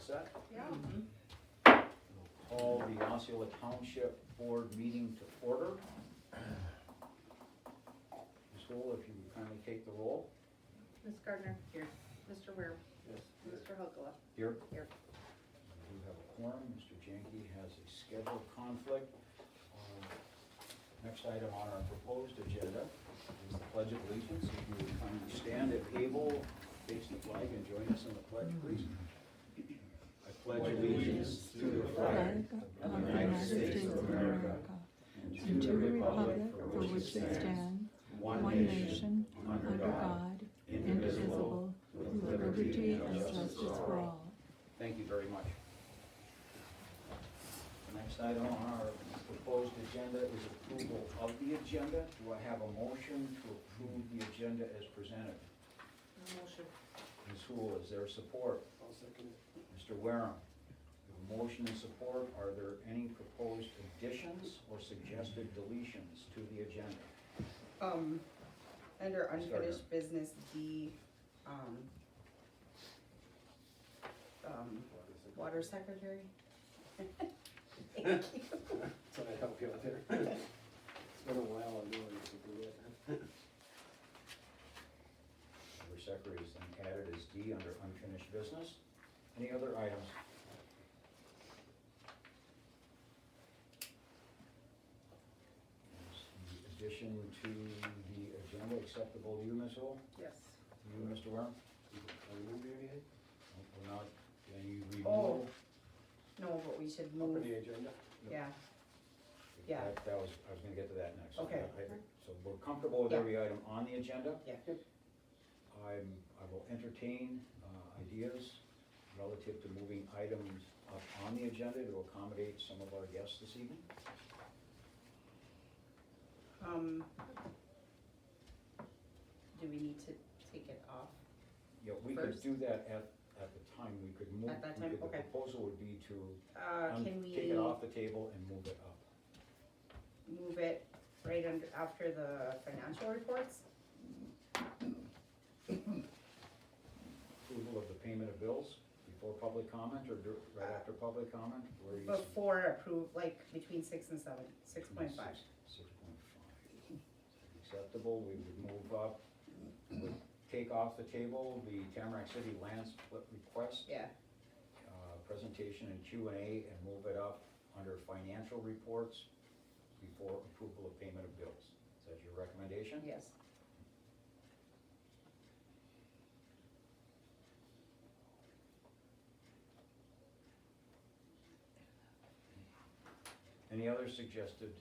set? Yeah. We'll call the Osceola Township Board meeting to order. Ms. Hool, if you would kindly take the roll. Ms. Gardner? Here. Mr. Ware? Yes. Mr. Hugula? Here. Here. We do have a quorum. Mr. Jenke has a scheduled conflict. Next item on our proposed agenda is the Pledge of Allegiance. If you would kindly stand if able, face the flag and join us in the pledge, please. I pledge allegiance to the flag of the United States of America and to the republic for which it stands, one nation, under God, indivisible, with liberty and justice for all. Thank you very much. The next item on our proposed agenda is approval of the agenda. Do I have a motion to approve the agenda as presented? Motion. Ms. Hool, is there support? I'll second it. Mr. Wareham, we have a motion and support. Are there any proposed additions or suggested deletions to the agenda? Under Ms. unfinished business, D, water secretary. Thank you. So I help you out there. It's been a while, I know I used to do it. Number secretary is then added as D under unfinished business. Any other items? Is the addition to the agenda acceptable to you, Ms. Hool? Yes. To you, Mr. Wareham? Are you moving anything? We're not, any Oh. removal? No, but we should Up move, in the agenda? yeah, yeah. That was, I was gonna get to that next. Okay. So we're comfortable with Yeah. every item on the agenda? Yeah. I will entertain ideas relative to moving items up on the agenda to accommodate some of our guests this evening. Do we need to take it off? Yeah, we could First. do that at the time, we could move. At that time? The Okay. proposal would be to Can we take it off the table and move it up. move it right under, after the financial reports? Approval of the payment of bills before public comment or right after public comment? Where you Before approve, like between 6 and 7, 6.5. 6.5. Acceptable, we would move up, would take off the table the Tamarack City land split request, Yeah, presentation and Q&A, and move it up under financial reports before approval of payment of bills. Is that your recommendation? yes. Any other suggested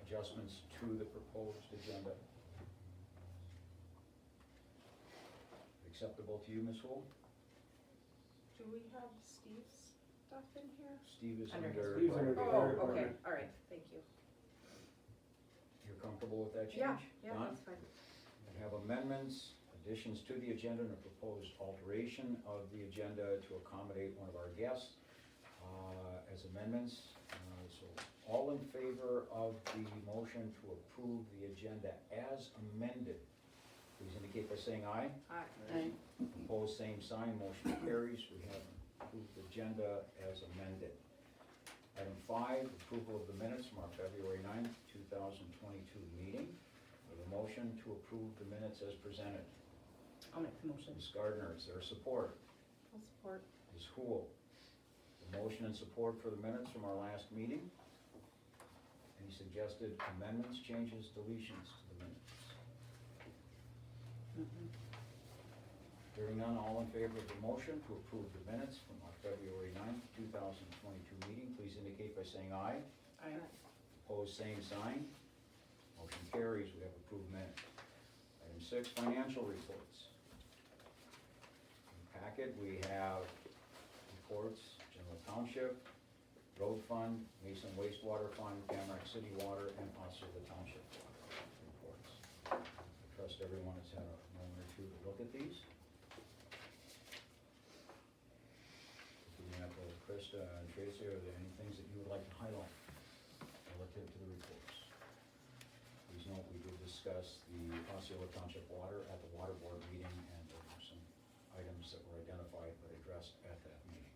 adjustments to the proposed agenda? Acceptable to you, Ms. Hool? Do we have Steve's stuff in here? Steve is Under under. Steve's under the Oh, fire okay, department. all right, thank you. You're comfortable with that Yeah, change? yeah, Don? that's fine. We have amendments, additions to the agenda, and a proposed alteration of the agenda to accommodate one of our guests as amendments. So all in favor of the motion to approve the agenda as amended, please indicate by saying aye. Aye. Opposed, same sign, motion carries. We have approved the agenda as amended. Item 5, approval of the minutes from our February 9th, 2022 meeting. With a motion to approve the minutes as presented. I'll make the motion. Ms. Gardner, is there support? I'll support. Ms. Hool, the motion and support for the minutes from our last meeting. Any suggested amendments, changes, deletions to the minutes? Hearing none, all in favor of the motion to approve the minutes from our February 9th, 2022 meeting, please indicate by saying aye. Aye. Opposed, same sign. Motion carries, we have approved minutes. Item 6, financial reports. In the packet, we have reports, General Township, Road Fund, Mason Wastewater Fund, Tamarack City Water, and Osceola Township reports. I trust everyone has had a moment or two to look at these. Krista and Tracy, are there any things that you would like to highlight relative to the reports? Please note, we did discuss the Osceola Township water at the water board meeting, and there were some items that were identified but addressed at that meeting.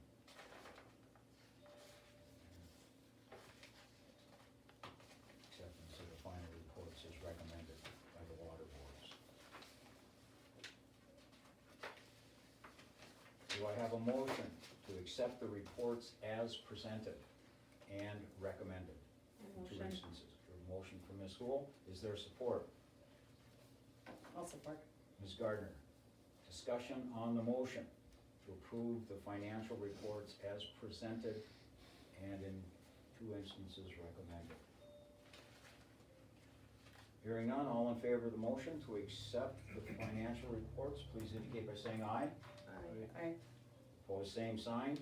a motion to accept the reports as presented and recommended in two Motion. instances. A motion from Ms. Hool, is there support? I'll support. Ms. Gardner, discussion on the motion to approve the financial reports as presented and in two instances recommended. Hearing none, all in favor of the motion to accept the financial reports, please indicate by saying aye. Aye. Opposed, same sign.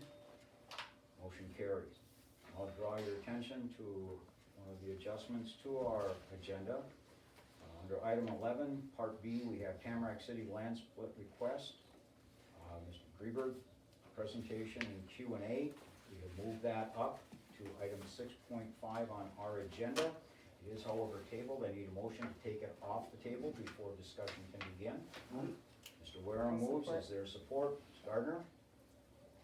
Motion carries. I'll draw your attention to one of the adjustments to our agenda. Under item 11, Part B, we have Tamarack City land split request. Mr. Grieber, presentation and Q&A. We have moved that up to item 6.5 on our agenda. It is, however, tabled. I need a motion to take it off the table before discussion can begin. Mr. Wareham I'll moves. support. Is there support? Ms. Gardner?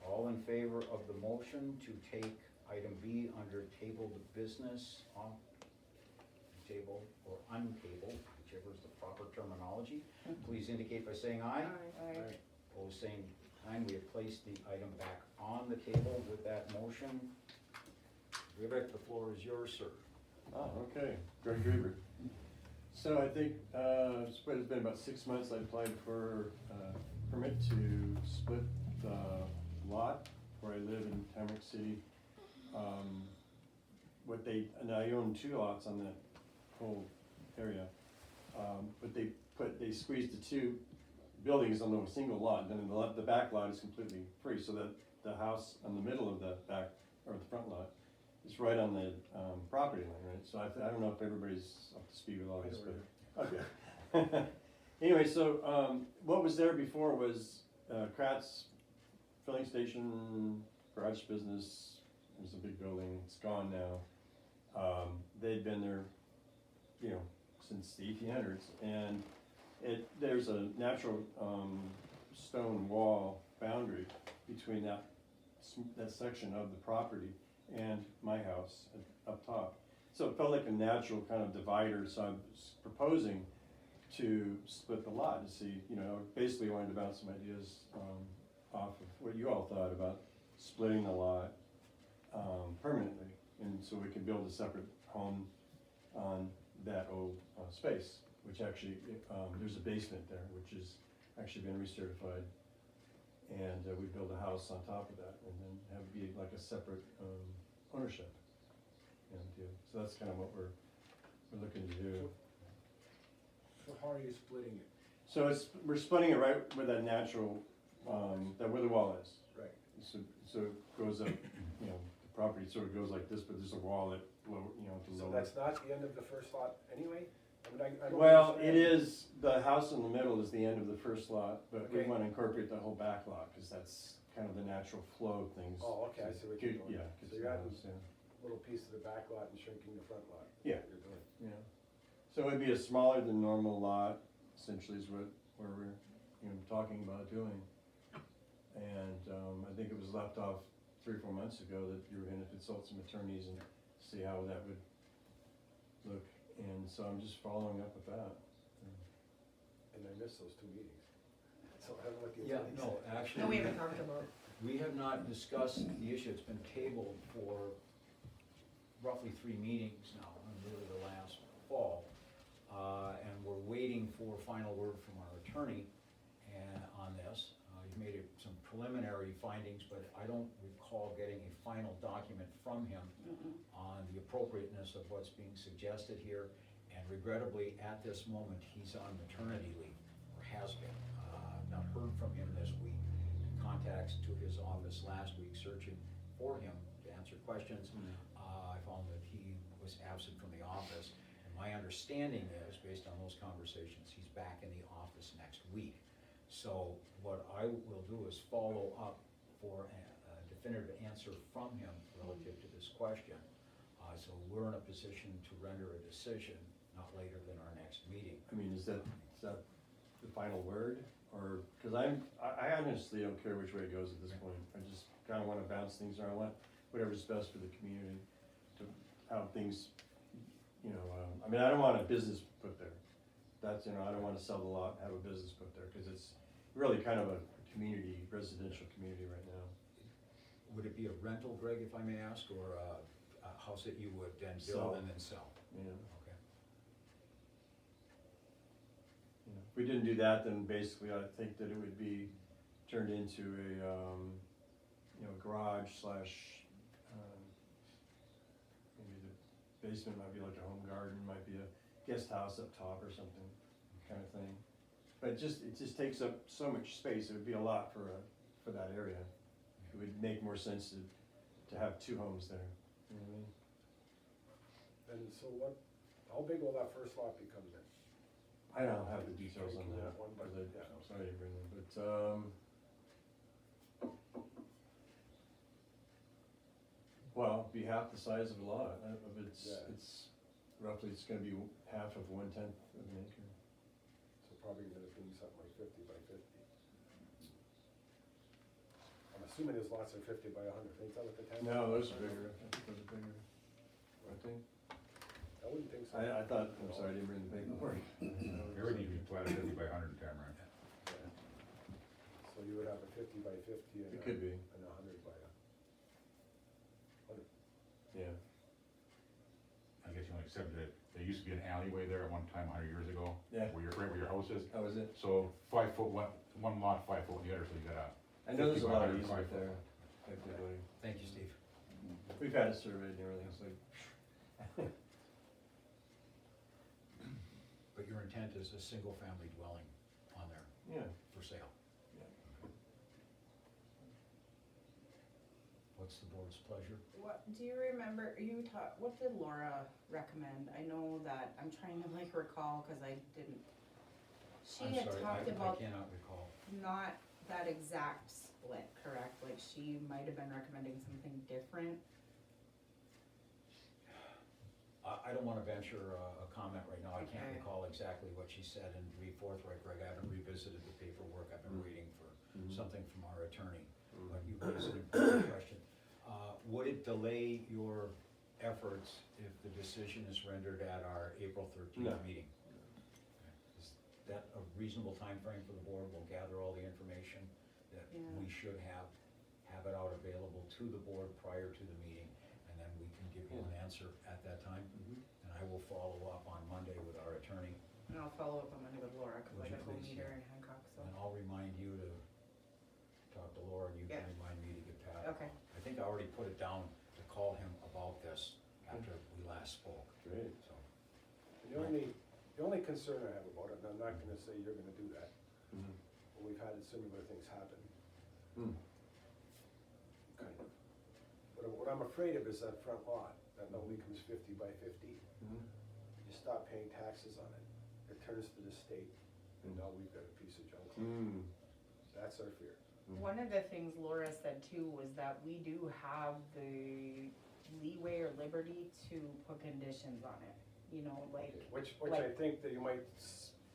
All in favor of the motion to take item B under tabled business off the table or untabled, whichever is the proper terminology, please indicate by saying aye. Aye. Opposed, same sign. We have placed the item back on the table with that motion. Vivek, the floor is yours, sir. Okay, Greg Grieber. So I think, it's been about 6 months, I applied for a permit to split the lot where I live in Tamarack City. And I own 2 lots on that whole area. But they squeezed the 2 buildings on the single lot, and then the back lot is completely free, so that the house in the middle of the back, or the front lot, is right on the property line, right? So I don't know if everybody's up to speed with all this, but, okay. Anyway, so what was there before was Kratz filling station, garage business. It was a big building. It's gone now. They'd been there, since the 1800s, and there's a natural stone wall boundary between that section of the property and my house up top. So it felt like a natural kind of divider, so I was proposing to split the lot to see, basically wanted to bounce some ideas off of what you all thought about splitting the lot permanently, and so we could build a separate home on that old space, which actually, there's a basement there, which has actually been recertified, and we build a house on top of that, and then have it be like a separate ownership. So that's kind of what we're looking to do. So how are you splitting it? So we're splitting it right where that natural, where the wall is. Right. So it goes up, the property sort of goes like this, but there's a wall at lower, at the So lower. that's not the end of the first lot anyway? I don't Well, understand. it is, the house in the middle is the end of the first lot, but we Okay. want to incorporate the whole back lot, because that's kind of the natural flow of things. Oh, okay, I see what you're doing. Yeah. So you're adding a little piece of the back lot and shrinking the front lot. Yeah. That's what you're doing. Yeah. So it'd be a smaller than normal lot, essentially is where we're, talking about doing. And, I think it was left off 3 or 4 months ago that you were gonna consult some attorneys and see how that would look. And so I'm just following up with that. And I missed those 2 meetings. So I don't know what the Yeah, attorney no, said. actually. No, we haven't talked about. We have not discussed the issue. It's been tabled for roughly 3 meetings now, and really the last fall. And we're waiting for final word from our attorney on this. He's made some preliminary findings, but I don't recall getting a final document from him on the appropriateness of what's being suggested here. And regrettably, at this moment, he's on maternity leave, or has been. Not heard from him this week. Contacts to his office last week searching for him to answer questions. I found that he was absent from the office. And my understanding is, based on those conversations, he's back in the office next week. So what I will do is follow up for a definitive answer from him relative to this question. So we're in a position to render a decision not later than our next meeting. I mean, is that the final word? Or, because I honestly don't care which way it goes at this point. I just kind of want to bounce things around. I want whatever's best for the community, to how things, I mean, I don't want a business put there. That's, I don't want to sell the lot and have a business put there, because it's really kind of a community, residential community right now. Would it be a rental, Greg, if I may ask, or a house that you would then Sell. build and then sell? Yeah. Okay. If we didn't do that, then basically I think that it would be turned into a, garage slash, maybe the basement might be like a home garden, might be a guest house up top or something, kind of thing. But it just takes up so much space, it would be a lot for that area. It would make more sense to have two homes there, you know what I mean? And so how big will that first lot become then? I don't have the details on that, One, but, because yeah. I didn't bring them, but, well, it'd be half the size of a lot, Yeah. it's roughly, it's gonna be half of 1/10 of an acre. So probably gonna be something like 50 by 50. I'm assuming his lots are 50 by 100, ain't that what the 10? No, those are bigger, I think those are bigger, I think. I wouldn't think so. I thought, I'm sorry, I didn't bring the paperwork. Everything you planted 50 by 100, Tamarack. Yeah. So you would have a 50 by 50 and It could be, and a 100 by 100. yeah. I guess you only accepted it. There used to be an alleyway there at one time, 100 years ago. Yeah. Right where your house is. That was it. So 5 foot, one lot, 5 foot the other, so you got a. I know there's a 50 by lot of 100, easement 5 foot. there, technically. Thank you, Steve. We've had it surveyed and everything, it's like, But your intent is a single-family dwelling on there yeah. for sale? Yeah. What's the board's pleasure? What, do you remember, what did Laura recommend? I know that, I'm trying to recall, cause I didn't. She I'm had sorry, talked I about cannot recall. not that exact split, correct? Like she might have been recommending something different. I don't wanna venture a comment right now, I can't Okay. recall exactly what she said, and to be forthright, Greg, I haven't revisited the paperwork, I've been waiting for something from our attorney, but you raised an important question. Would it delay your efforts if the decision is rendered at our April 13th No. meeting? Is that a reasonable time frame for the board? We'll gather all the information that Yeah. we should have it out available to the board prior to the meeting, and then we can give you an answer at that time. And I will follow up on Monday with our attorney, And I'll follow up on Monday with Laura, cause Would I you gotta go please, meet her yeah. in Hancock, so. and I'll remind you to talk to Laura, and you can Yeah. remind me to get Pat. Okay, I think I already put it down to call him about this after we last spoke, Great. so. And the only concern I have about it, and I'm not gonna say you're gonna do that, Mhm. but we've had similar things happen, Mm. kind of. What I'm afraid of is that front lot, that now becomes 50 by 50. Mhm. You stop paying taxes on it, it turns to the state, and now we've got a piece of junk. Mm. That's our fear. one of the things Laura said too was that we do have the leeway or liberty to put conditions on it, you know, like. Which I like- think that you might,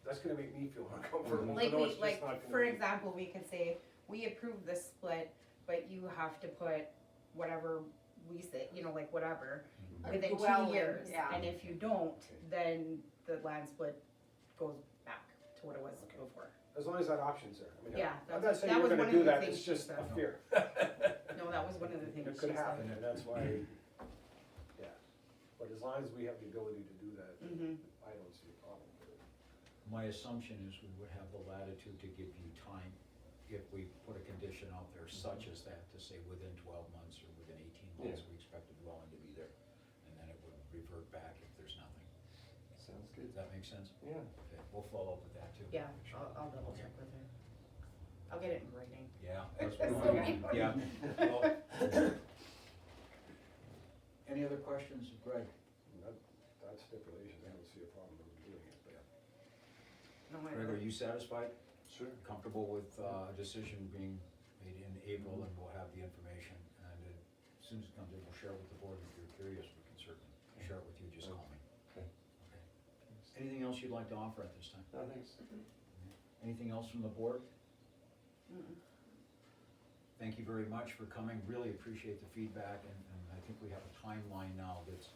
that's gonna make me feel uncomfortable. Like to know it's we, just like, not gonna for be- example, we could say, we approve the split, but you have to put whatever we say, you know, like whatever, A within 2 dwelling, years. yeah. And if you don't, then the land split goes back to what it was before. As long as that option's there. I mean, Yeah, I'm that's- not saying that you're was gonna one of do the that, things it's she just a said. fear. No, that was one of the things It she could said. happen, and that's why, yeah. But as long as we have the ability to do that, Mhm. I don't see a problem with it. My assumption is we would have the latitude to give you time if we put a condition out there such as that, to say within 12 months or within 18 months, Yeah. we expect the dwelling to be there. And then it would revert back if there's nothing. Sounds Does good. that make sense? Yeah. Okay, we'll follow up with that too. Yeah, I'll double check with her. I'll get it in writing. Yeah, that's what Okay. I want. Yeah. Well, any other questions, Greg? That stipulation, I don't see a problem with doing it, but. No, I Greg, are don't. you satisfied? Sure. Comfortable with a decision being made in April, and we'll have the information, and as soon as it comes in, we'll share it with the board. If you're curious, we can certainly share it with you, just call me. Okay. Okay. Anything else you'd like to offer at this time? No, thanks. Anything else from the board? Mm-mm. Thank you very much for coming, really appreciate the feedback, and I think we have a timeline now that's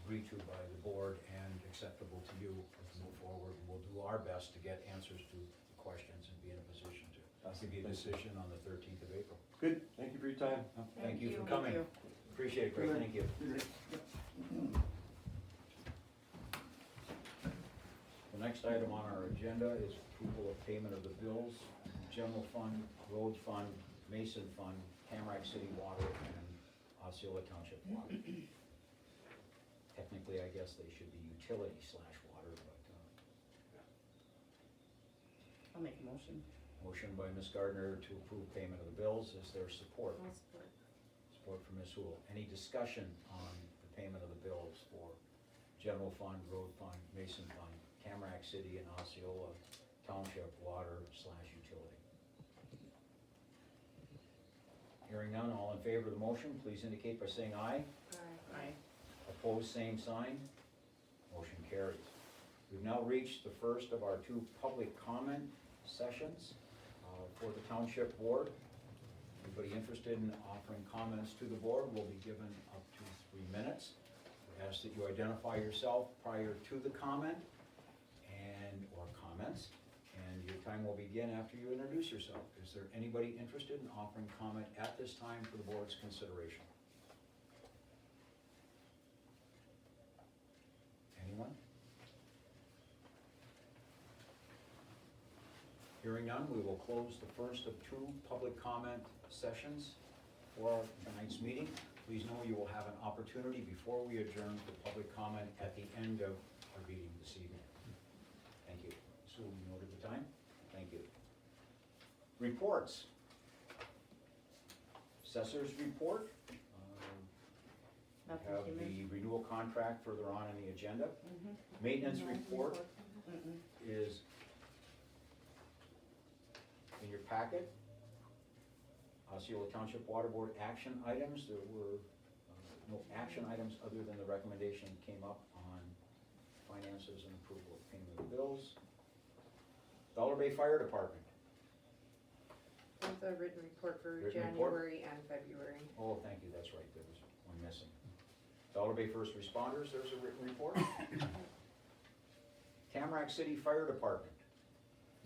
agreed to by the board and acceptable to you as we move forward. We'll do our best to get answers to the questions and be in a position to Possibly a decision on the 13th of April. Good, thank you for your time. Thank you for Thank coming. you. Appreciate it, Craig, thank you. The next item on our agenda is approval of payment of the bills, general fund, road fund, Mason fund, Tamarack City Water, and Osceola Township Water. Technically, I guess they should be utility slash water, but, I'll make a motion. motion by Ms. Gardner to approve payment of the bills. Is there support? I'll support. Support from Ms. Hool. Any discussion on the payment of the bills for general fund, road fund, Mason fund, Tamarack City and Osceola Township water slash utility? Hearing none, all in favor of the motion, please indicate by saying aye. Aye. Opposed, same sign. Motion carries. We've now reached the first of our two public comment sessions for the Township Board. Anybody interested in offering comments to the board will be given up to 3 minutes. We ask that you identify yourself prior to the comment or comments, and your time will begin after you introduce yourself. Is there anybody interested in offering comment at this time for the board's consideration? Anyone? Hearing none, we will close the first of two public comment sessions for tonight's meeting. Please know you will have an opportunity before we adjourn for public comment at the end of our meeting this evening. Thank you. So we noted the time? Thank you. Reports. Assessor's report. We Nothing have came in. the renewal contract further on in the agenda. Mhm. Maintenance report Mm-mm. is in your packet. Osceola Township Water Board action items. There were no action items other than the recommendation that came up on finances and approval of payment of bills. Dollar Bay Fire Department. With a written report for Written report? January and February. Oh, thank you, that's right, there was one missing. Dollar Bay First Responders, there's a written report. Tamarack City Fire Department.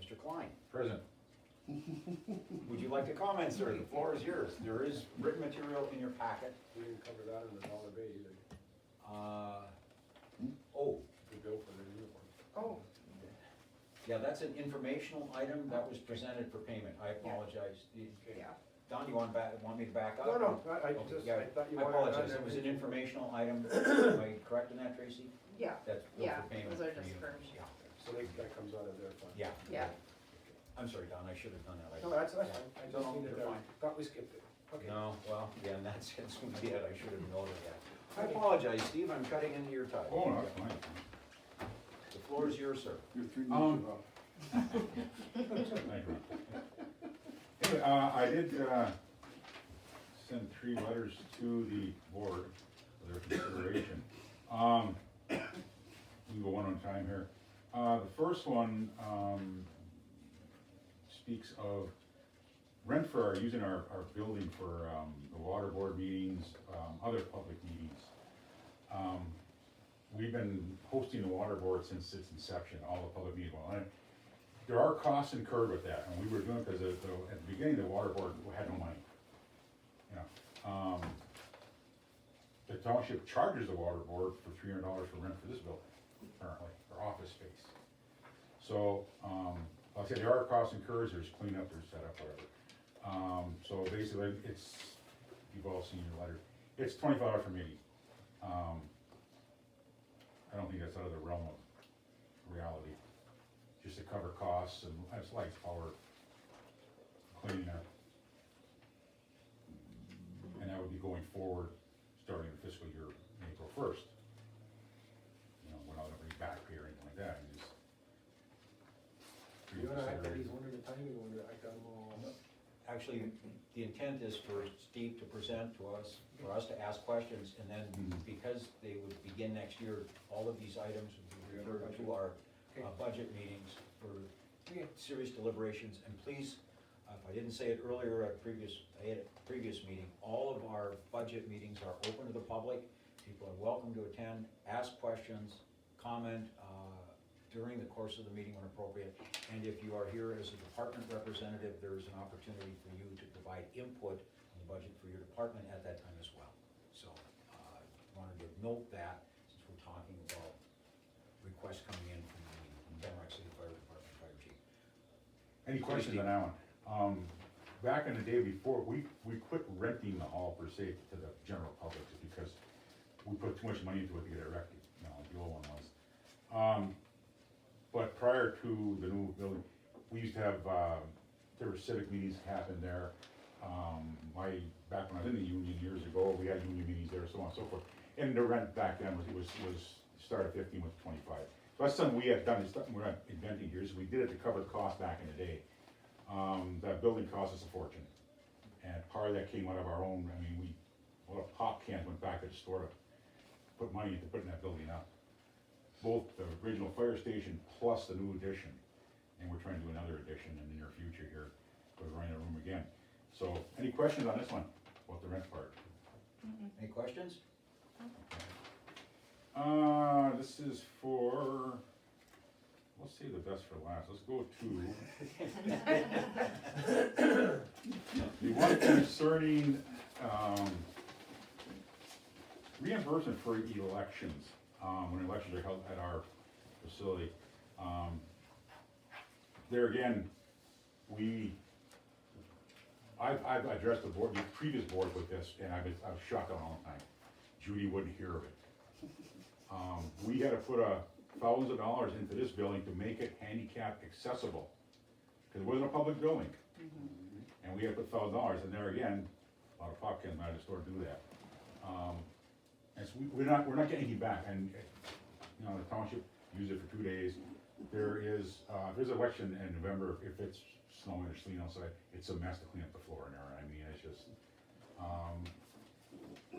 Mr. Klein, Present. would you like to comment, sir? The floor is yours. There is written material in your packet. We didn't cover that in the Dollar Bay either, Oh, the bill for the uniform. Oh, yeah, that's an informational item that was presented for payment. I apologize. Okay. yeah. Don, you want me to back up? No, I Okay, just, yeah, I thought you I wanted. apologize, it was an informational item. Am I correct in that, Tracy? Yeah, That's bill Yeah, for payment. those are for just you. for- Yeah. So that comes out of their fund. Yeah. yeah. I'm sorry, Don, I should have done that. No, that's fine, I No, just needed you're to, fine. thought we skipped it, okay. No, well, yeah, in that sense, we did, I should have noted that. I apologize, Steve, I'm cutting into your time. Oh, no, that's fine. The floor is yours, sir. You're 3 Um, minutes off. Thank you. Anyway, I did, send 3 letters to the board for their consideration. We can go one at a time here. The first one, speaks of rent for using our building for, the water board meetings, other public meetings. We've been hosting the water board since its inception, all the public meetings. Well, and there are costs incurred with that, and we were doing, because at the beginning, the water board had no money. You know, the township charges the water board for $300 for rent for this building, currently, for office space. So, like I said, there are costs incurred, there's cleanup, there's setup, whatever. So basically, it's, you've all seen your letter, it's $25 for meeting. I don't think that's out of the realm of reality, just to cover costs and that's like power cleaning up. And that would be going forward, starting the fiscal year April 1st. You know, we're not gonna bring back pay or anything like that, and just. You wanna act at these one at a time, you wanna act on them all? Actually, the intent is for Steve to present to us, for us to ask questions, and then because they would begin next year, all of these items would be referred to our budget meetings for serious deliberations. And please, if I didn't say it earlier at a previous meeting, all of our budget meetings are open to the public. People are welcome to attend, ask questions, comment. during the course of the meeting when appropriate. And if you are here as a department representative, there is an opportunity for you to provide input on the budget for your department at that time as well. So, wanted to note that, since we're talking about requests coming in from the Denmark City Fire Department Fire Chief. Any questions on that one? Back in the day before, we quit renting the hall per se to the general public just because we put too much money into it to get it erected, you know, like the old one was. But prior to the new building, we used to have, there were civic meetings happen there. Back when I was in the union years ago, we had union meetings there, so on and so forth. And the rent back then was started at 15, went to 25. So that's something we had done, it's something we're not inventing here, so we did it to cover the cost back in the day. That building cost us a fortune, and part of that came out of our own, I mean, a lot of pop cans went back to the store to put money into putting that building up. Both the original fire station plus the new addition, and we're trying to do another addition in the near future here, we're running a room again. So, any questions on this one, about the rent part? Any questions? This is for, let's save the best for last, let's go to the one concerning, reimbursement for elections, when elections are held at our facility. There again, I've addressed the board, the previous board with this, and I was shut down all the time. Judy wouldn't hear of it. We had to put thousands of dollars into this building to make it handicap accessible, because it wasn't a public building. And we had to put $1,000, and there again, a lot of pop cans might have store to do that. And so we're not getting anything back, and, you know, the township used it for 2 days. There's an election in November, if it's snowing or sleeting outside, it's a mess to clean up the floor in there, I mean, it's just,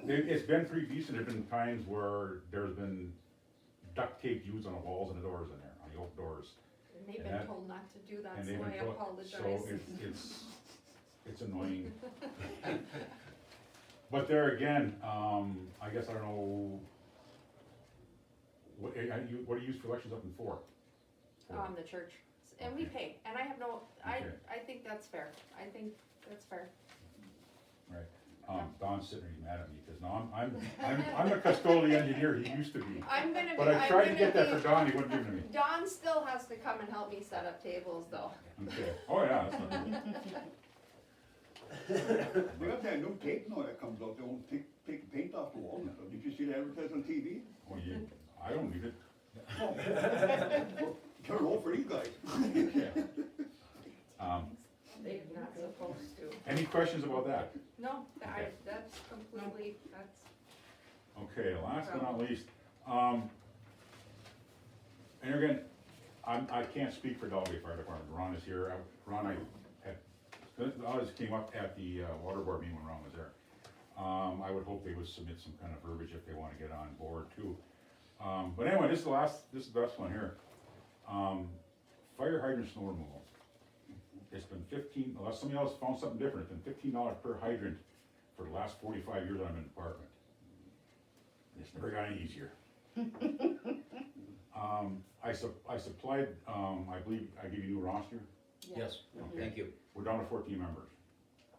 it's been pretty decent. There've been times where there's been duct tape used on the walls and the doors in there, on the oak doors. And they've And been that- told not to do that, And so they've I been told, apologize. so it's annoying. But there again, I guess I don't know, what do you use for elections up in for? The church, and we pay, and I have no, Okay. I think that's fair, I think that's fair. Right, Don's sitting there mad at me, because no, I'm a custodial engineer, he used to be. I'm gonna be, But I tried to get that for Don, he wouldn't give it to me. Don still has to come and help me set up tables though. Okay, oh yeah, that's not good. They got that new tape now that comes out, they won't take the paint off the wall and stuff. Did you see the advertisement on TV? Oh, yeah, I don't need it. Turn old for you guys. They're not supposed to. Any questions about that? No, that's completely, that's, Okay, last but not least, and again, I can't speak for Dalby Fire Department, Ron is here, Ron, all this came up at the water board meeting when Ron was there. I would hope they would submit some kind of verbiage if they wanna get on board too. But anyway, this is the best one here. Fire hydrant snow removal. It's been unless somebody else found something different, it's been $15 per hydrant for the last 45 years I'm in the department. It's never got any easier. I supplied, I believe, I gave you a new roster. Yes, thank you. We're down to 14 members.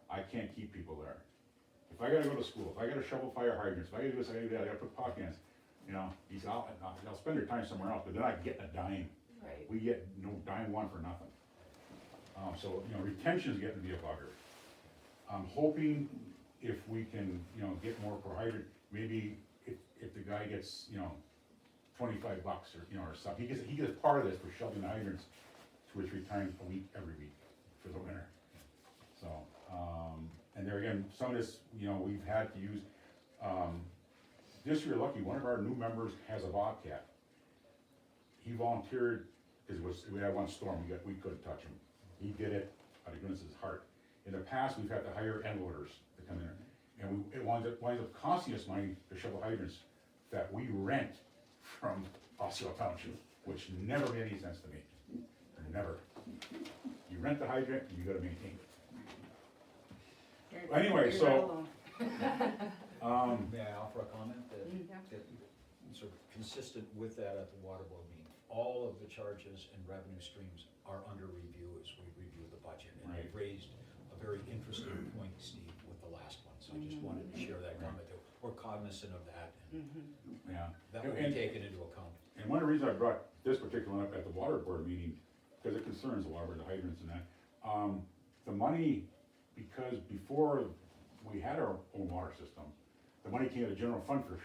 I can't keep people there. If I gotta go to school, if I gotta shovel fire hydrants, if I gotta do this, I gotta do that, I gotta put pot cans, you know, they'll spend their time somewhere else, but they're not getting a dime. right. We get no dime one for nothing. So, you know, retention's getting to be a bugger. I'm hoping if we can, you know, get more per hydrant, maybe if the guy gets, you know, $25 or, you know, or something, he gets part of this for shoveling the hydrants 2 or 3 times a week, every week for the winter. So, and there again, some of this, you know, we've had to use, this year lucky, one of our new members has a Bobcat. He volunteered, because we had one storm, we couldn't touch him. He did it out of goodness of his heart. In the past, we've had to hire end loaders to come in, and it winds up costing us money to shovel hydrants that we rent from Osceola Township, which never made any sense to me. Never. You rent the hydrant, and you gotta maintain it. Anyway, so, May I offer a comment that, Yeah. that sort of consistent with that at the water board meeting? all of the charges and revenue streams are under review as we review the budget. And I Right. raised a very interesting point, Steve, with the last one, so I just wanted to share that comment. That we're cognizant of that, and Yeah. that will be And- taken into account. And one of the reasons I brought this particular one up at the water board meeting, because it concerns the water, the hydrants and that, the money, because before we had our own water system, the money came out of the general fund for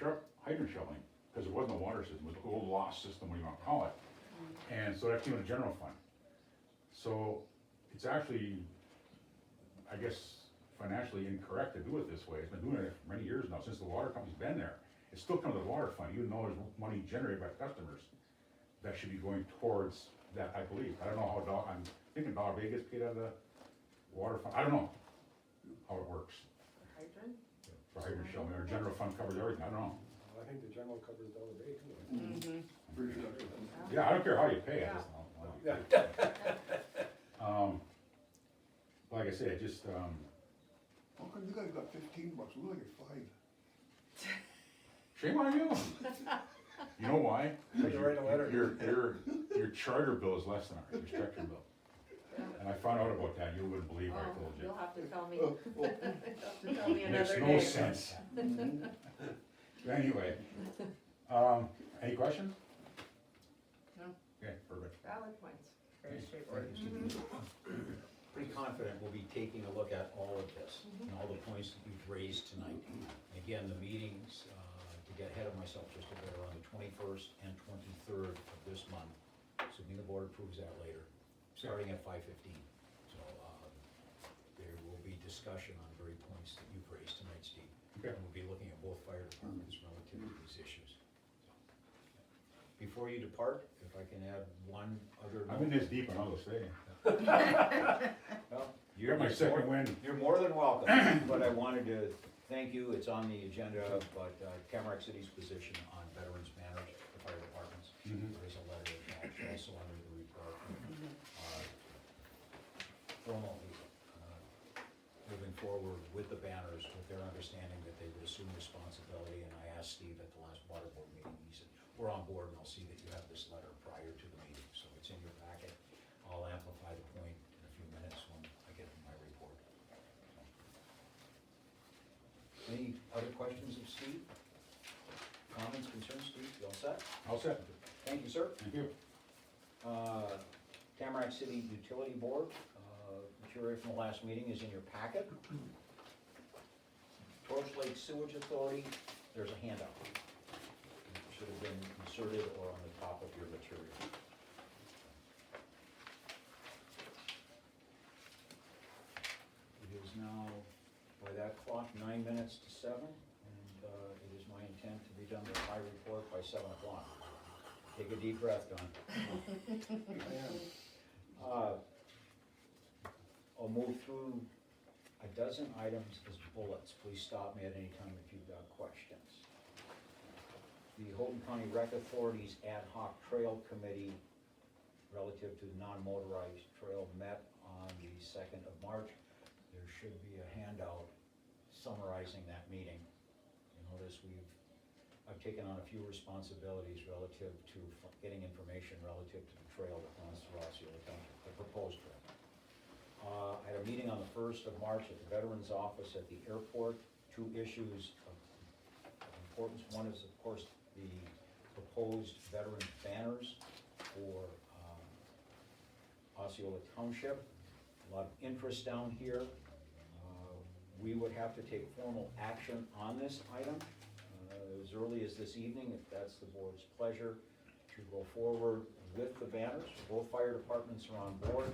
hydrant shoveling, because there wasn't a water system, it was the old lost system, what do you wanna call it? And so that came out of the general fund. So it's actually, I guess, financially incorrect to do it this way. It's been doing it for many years now, since the water company's been there. It's still coming to the water fund, even though there's money generated by customers. That should be going towards that, I believe. I don't know how, I'm thinking Dollar Bay gets paid out of the water fund. I don't know how it works. Hydrant? For hydrant shelving, or general fund covers everything, I don't know. I think the general covers Dollar Bay too. Pretty sure. Yeah, I don't care how you pay, I just don't. Yeah. Like I said, just, How come you guys got $15? We only get 5. shame on you. You know why? You can write a letter. Your charter bill is less than ours, your structure bill. And I found out about that, you wouldn't believe what I told you. You'll have to tell me, Oh, you'll have to tell me It makes another no day. sense. Anyway, any questions? No. Okay, perfect. Valid points. Very Okay, straightforward. thank you, Steve. Pretty confident we'll be taking a look at all of this and all the points that you've raised tonight. Again, the meetings, to get ahead of myself just a bit, are on the 21st and 23rd of this month. Assuming the board approves that later, starting at 5:15. So, there will be discussion on the very points that you've raised tonight, Steve. Okay. And we'll be looking at both fire departments relative to these issues. Before you depart, if I can add one other note. I've been this deep and I'll stay. Well, You got my second wind. You're more than welcome, but I wanted to thank you, it's on the agenda, but Tamarack City's position on veterans managed the fire departments. There is a letter attached also under the report. Formally, moving forward with the banners, with their understanding that they would assume responsibility, and I asked Steve at the last water board meeting, he said, we're on board and I'll see that you have this letter prior to the meeting, so it's in your packet. I'll amplify the point in a few minutes when I get my report. Any other questions of Steve? Comments, concerns, Steve, you all set? I'll set. Thank you, sir. Thank you. Tamarack City Utility Board, material from the last meeting is in your packet. Torch Lake Sewage Authority, there's a handout. It should have been inserted or on the top of your material. It is now, by that clock, 9 minutes to 7, and it is my intent to be done with my report by 7 o'clock. Take a deep breath, Don. I'll move through a dozen items as bullets. Please stop me at any time if you've got questions. The Houghton County Rec Authority's Ad Hoc Trail Committee relative to the non-motorized trail met on the 2nd of March. There should be a handout summarizing that meeting. You notice I've taken on a few responsibilities relative to getting information relative to the trail that runs through Osceola Township, the proposed trail. I had a meeting on the 1st of March at the Veterans Office at the airport. 2 issues of importance. One is, of course, the proposed veteran banners for Osceola Township. A lot of interest down here. We would have to take formal action on this item as early as this evening, if that's the board's pleasure, to go forward with the banners. Both fire departments are on board.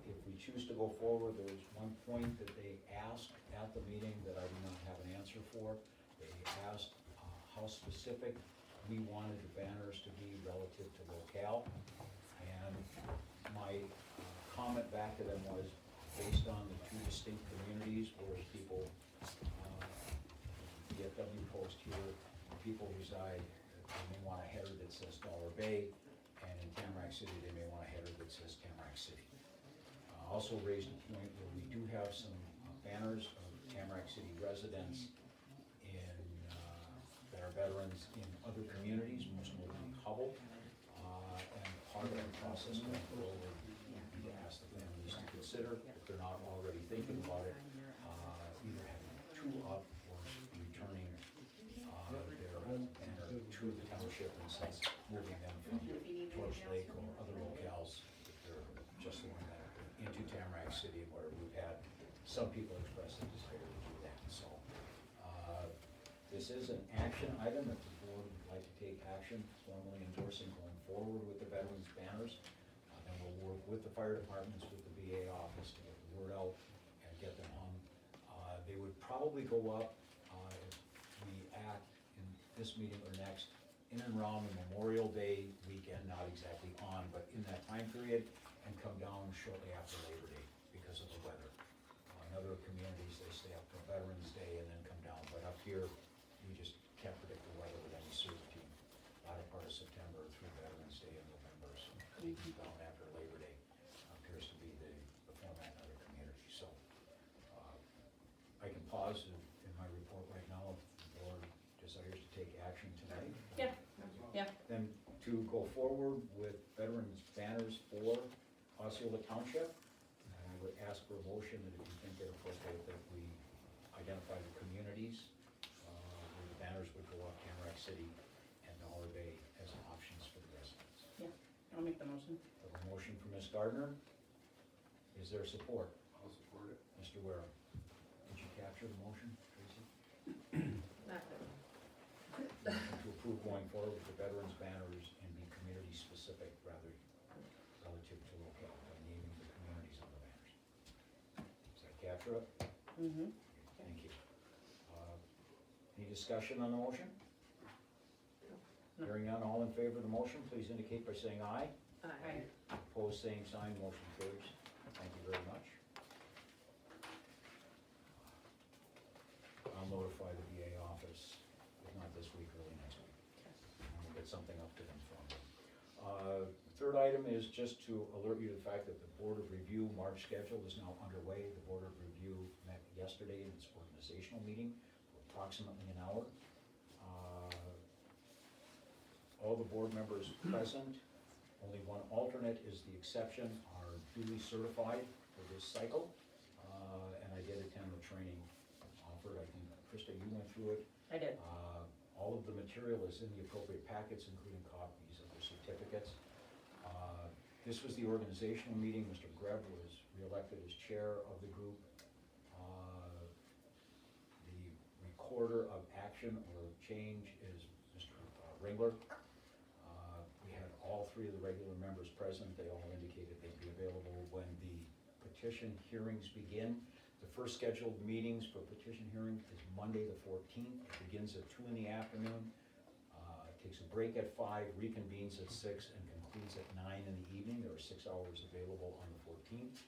If we choose to go forward, there was one point that they asked at the meeting that I do not have an answer for. They asked how specific we wanted the banners to be relative to locale. And my comment back to them was, based on the 2 distinct communities where people, the FW Post here, people reside, they may want a header that says Dollar Bay, and in Tamarack City, they may want a header that says Tamarack City. Also raised a point where we do have some banners of Tamarack City residents that are veterans in other communities, most notably Hubble. part of that process going forward, we need to ask the families to consider, if they're not already thinking about it, either having two up or returning their banner to the township and since moving them from Torch Lake or other locales, if they're just the one that into Tamarack City, where we've had some people express a desire to do that, so. This is an action item that the board would like to take action, formally endorsing going forward with the veterans banners. Then we'll work with the fire departments, with the VA office to get the word out and get them hung. They would probably go up, if we act in this meeting or next, in and around the Memorial Day weekend, not exactly on, but in that time period, and come down shortly after Labor Day because of the weather. In other communities, they stay up till Veterans Day and then come down, but up here, we just can't predict the weather with any certainty. Latter part of September through Veterans Day in November, so coming down after Labor Day appears to be the format in other communities, so. I can pause in my report right now if the board desires to take action tonight. Yeah, yeah. Then to go forward with veterans banners for Osceola Township, I would ask for a motion that if you think it appropriate that we identify the communities where the banners would go up, Tamarack City and Dollar Bay as options for the residents. Yeah, I'll make the motion. A motion from Ms. Gardner. Is there support? I'll support it. Mr. Wareham, did you capture the motion, Tracy? Not really. Motion to approve going forward with the veterans banners and be community specific rather relative to local, by naming the communities on the banners. Does that capture it? Mm-hmm. Thank you. Any discussion on the motion? No. Hearing none, all in favor of the motion, please indicate by saying aye. Aye. Opposed, same sign, motion carries. Thank you very much. I'll notify the VA office, if not this week, early next week. And we'll get something up to them from them. Third item is just to alert you to the fact that the Board of Review March schedule is now underway. The Board of Review met yesterday in its organizational meeting for approximately an hour. All the board members present, only one alternate is the exception, are duly certified for this cycle. And I did attend the training offered. I think, Krista, you went through it. I did. All of the material is in the appropriate packets, including copies of the certificates. This was the organizational meeting. Mr. Greb was reelected as chair of the group. The recorder of action or change is Mr. Ringler. We had all three of the regular members present. They all indicated they'd be available when the petition hearings begin. The first scheduled meetings for petition hearing is Monday the 14th. It begins at 2 in the afternoon. Takes a break at 5, reconvenes at 6, and concludes at 9 in the evening. There are 6 hours available on the 14th.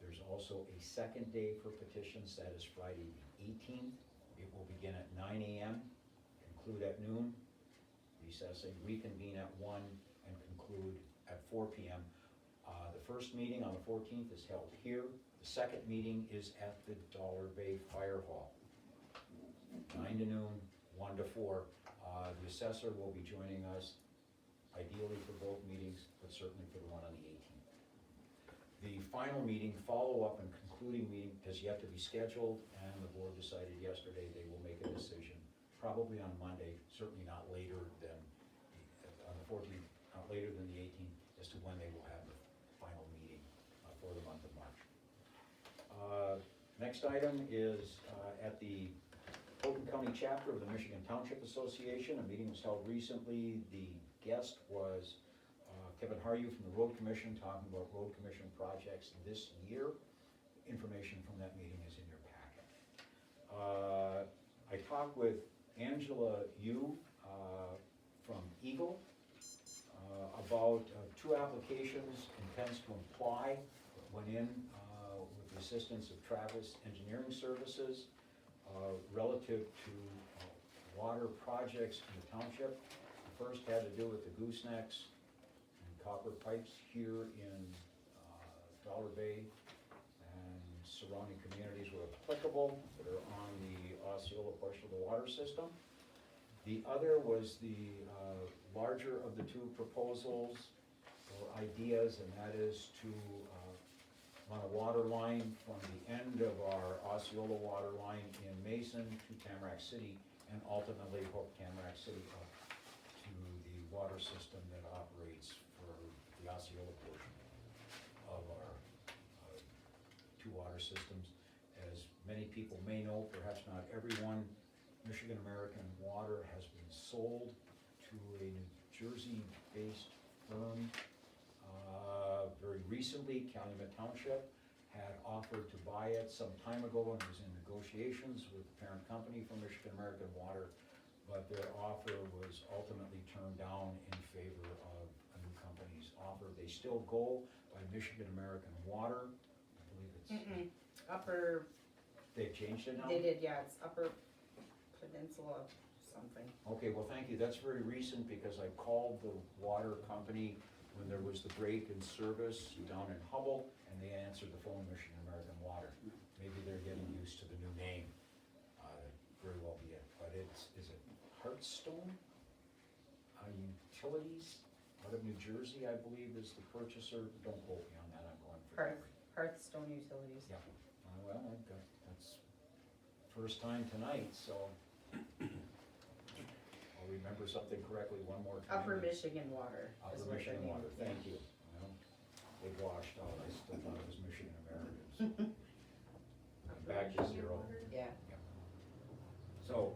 There's also a second day for petitions, that is Friday the 18th. It will begin at 9 a.m., conclude at noon, recessing, reconvene at 1, and conclude at 4 p.m. The first meeting on the 14th is held here. The second meeting is at the Dollar Bay Fire Hall, 9 to noon, 1 to 4. The assessor will be joining us, ideally for both meetings, but certainly for the one on the 18th. The final meeting, follow-up and concluding meeting has yet to be scheduled, and the board decided yesterday they will make a decision, probably on Monday, certainly not later than, on the 14th, not later than the 18th, as to when they will have the final meeting for the month of March. Next item is at the Fulton County chapter of the Michigan Township Association. A meeting was held recently. The guest was Kevin Haryu from the Road Commission, talking about road commission projects this year. Information from that meeting is in your packet. I talked with Angela Yu from Eagle about 2 applications, intends to apply, went in with the assistance of Travis Engineering Services relative to water projects in the township. The first had to do with the goosenecks and copper pipes here in Dollar Bay and surrounding communities where applicable that are on the Osceola portion of the water system. The other was the larger of the two proposals or ideas, and that is to run a water line from the end of our Osceola water line in Mason to Tamarack City, and ultimately hook Tamarack City up to the water system that operates for the Osceola portion of our two water systems. As many people may know, perhaps not everyone, Michigan American Water has been sold to a New Jersey-based firm. Very recently, Calumet Township had offered to buy it some time ago and was in negotiations with the parent company for Michigan American Water, but their offer was ultimately turned down in favor of a new company's offer. They still go by Michigan American Water, I believe it's, Upper, they've changed it now? they did, yeah, it's Upper Peninsula something. Okay, well, thank you, that's very recent, because I called the water company when there was the break in service down in Hubble, and they answered the phone, Michigan American Water. Maybe they're getting used to the new name, very well be it, but is it Hearthstone? Utilities out of New Jersey, I believe, is the purchaser, don't quote me on that, I'm going for memory. Hearthstone Utilities. Yeah, well, I've got, that's first time tonight, so I'll remember something correctly one more time. Upper Michigan Water is Upper what their Michigan name Water, is. thank you. Well, it washed out, I still thought it was Michigan Americans. Back to zero. Yeah. So,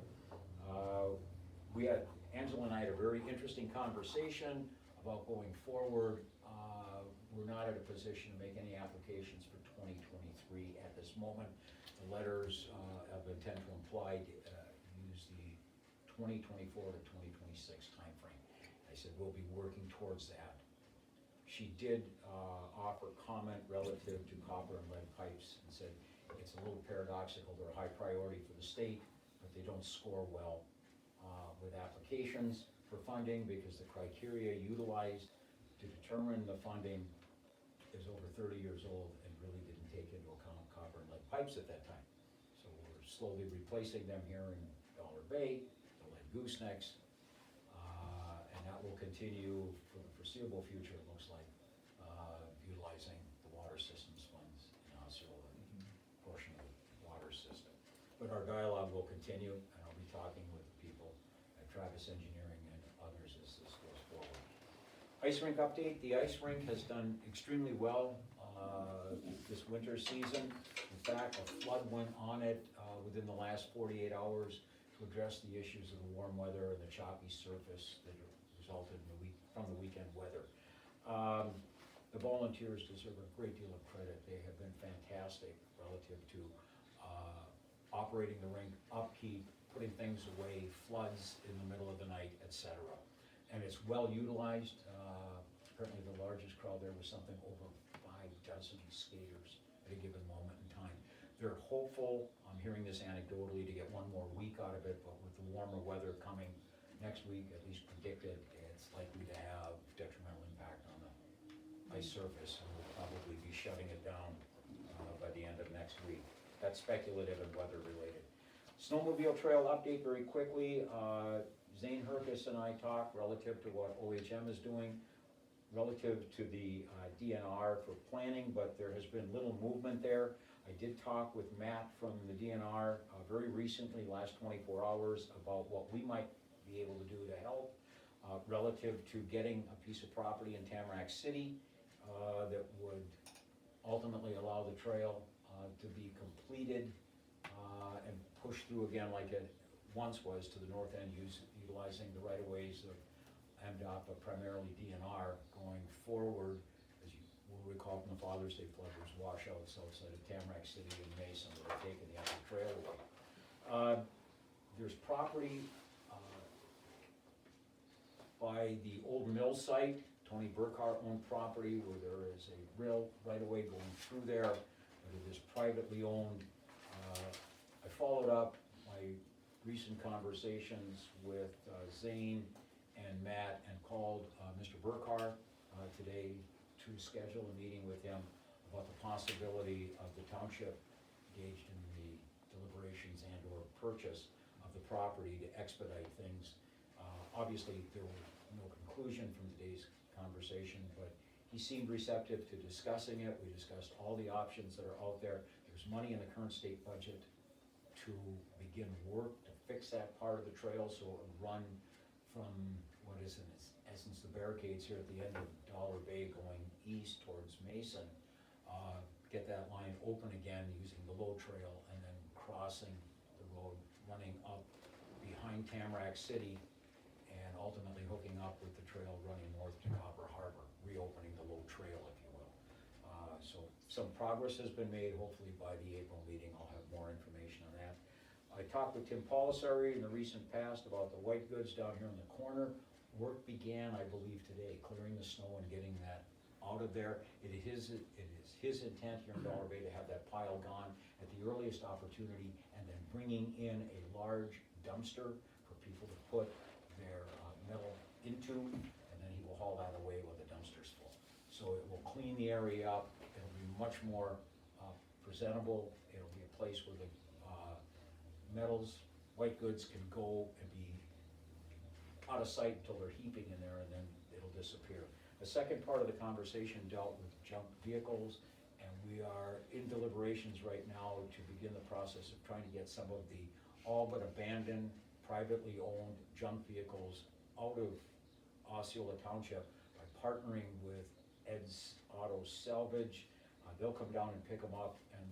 we had, Angela and I had a very interesting conversation about going forward. We're not at a position to make any applications for 2023 at this moment. The letters of intent to apply use the 2024 to 2026 timeframe. I said, we'll be working towards that. She did offer comment relative to copper and lead pipes and said, it's a little paradoxical, they're a high priority for the state, but they don't score well with applications for funding because the criteria utilized to determine the funding is over 30 years old and really didn't take into account copper and lead pipes at that time. So we're slowly replacing them here in Dollar Bay, the lead goosenecks, and that will continue for the foreseeable future, it looks like, utilizing the water systems funds in Osceola, portion of the water system. But our dialogue will continue, and I'll be talking with the people at Travis Engineering and others as this goes forward. Ice rink update, the ice rink has done extremely well this winter season. In fact, a flood went on it within the last 48 hours to address the issues of the warm weather and the choppy surface that resulted in from the weekend weather. The volunteers deserve a great deal of credit. They have been fantastic relative to operating the rink, upkeep, putting things away, floods in the middle of the night, etc. And it's well utilized. Apparently the largest crowd there was something over 5 dozen skaters at a given moment in time. They're hopeful, I'm hearing this anecdotally, to get one more week out of it, but with the warmer weather coming next week, at least predicted, it's likely to have detrimental impact on the ice surface, and we'll probably be shutting it down by the end of next week. That's speculative and weather related. Snowmobile trail update very quickly. Zane Herkus and I talked relative to what OHM is doing, relative to the DNR for planning, but there has been little movement there. I did talk with Matt from the DNR very recently, last 24 hours, about what we might be able to do to help relative to getting a piece of property in Tamarack City that would ultimately allow the trail to be completed and pushed through again like it once was to the north end, utilizing the right-of-ways of Mdot, but primarily DNR going forward. As you will recall from the Father's Day flood, there's washouts outside of Tamarack City and Mason that are taking the upper trail away. There's property by the old mill site. Tony Burkhart owned property where there is a rail right-of-way going through there, but it is privately owned. I followed up my recent conversations with Zane and Matt and called Mr. Burkhart today to schedule a meeting with him about the possibility of the township engaged in the deliberations and or purchase of the the property to expedite things. Obviously, there was no conclusion from today's conversation, but he seemed receptive to discussing it. We discussed all the options that are out there. There's money in the current state budget to begin work to fix that part of the trail, so it would run from, what is in essence, the barricades here at the end of Dollar Bay going east towards Mason. Get that line open again using the low trail and then crossing the road, running up behind Tamarack City and ultimately hooking up with the trail running north to Copper Harbor, reopening the low trail, if you will. So some progress has been made. Hopefully by the April meeting, I'll have more information on that. I talked with Tim Polisari in the recent past about the white goods down here in the corner. Work began, I believe, today, clearing the snow and getting that out of there. It is his intent here in Dollar Bay to have that pile gone at the earliest opportunity and then bringing in a large dumpster for people to put their metal into, and then he will haul that away when the dumpster's full. So it will clean the area up. It'll be much more presentable. It'll be a place where the metals, white goods can go and be out of sight until they're heaping in there, and then it'll disappear. The second part of the conversation dealt with junk vehicles, and we are in deliberations right now to begin the process of trying to get some of the all but abandoned, privately owned junk vehicles out of Osceola Township by partnering with Ed's Auto Salvage. They'll come down and pick them up, and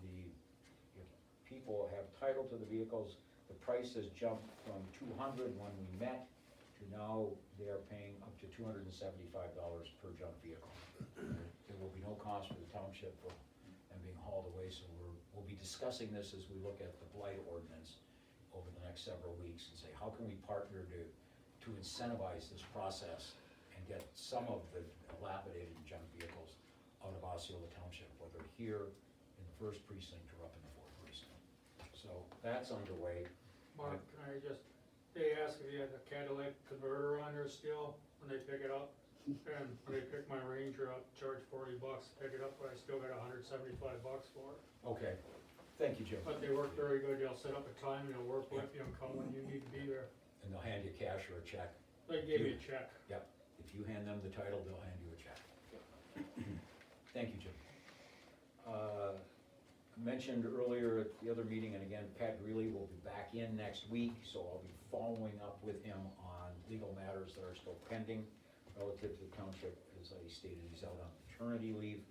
if people have title to the vehicles, the price has jumped from $200 when we met to now they are paying up to $275 per junk vehicle. There will be no cost for the township for them being hauled away, so we'll be discussing this as we look at the blight ordinance over the next several weeks and say, how can we partner to incentivize this process and get some of the dilapidated junk vehicles out of Osceola Township, whether here in the 1st precinct or up in the 4th precinct. So that's underway. Mark, can I just, they asked if you had the catalytic converter on there still when they pick it up. And when they pick my Ranger up, charge $40 to pick it up, but I still got $175 for it. Okay, thank you, Jim. But they work very good. They'll set up a time, they'll work with you and come when you need to be there. And they'll hand you cash or a check. They gave me a check. Yep, if you hand them the title, they'll hand you a check. Thank you, Jim. Mentioned earlier at the other meeting, and again, Pat Greeley will be back in next week, so I'll be following up with him on legal matters that are still pending relative to the township. As I stated, he's out on paternity leave.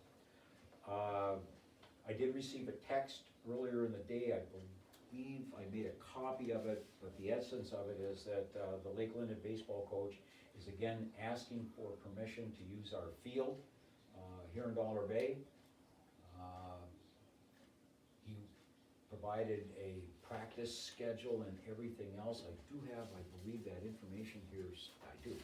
I did receive a text earlier in the day. I believe I made a copy of it, but the essence of it is that the Lake Linden baseball coach is again asking for permission to use our field here in Dollar Bay. He provided a practice schedule and everything else. I do have, I believe, that information here. I do.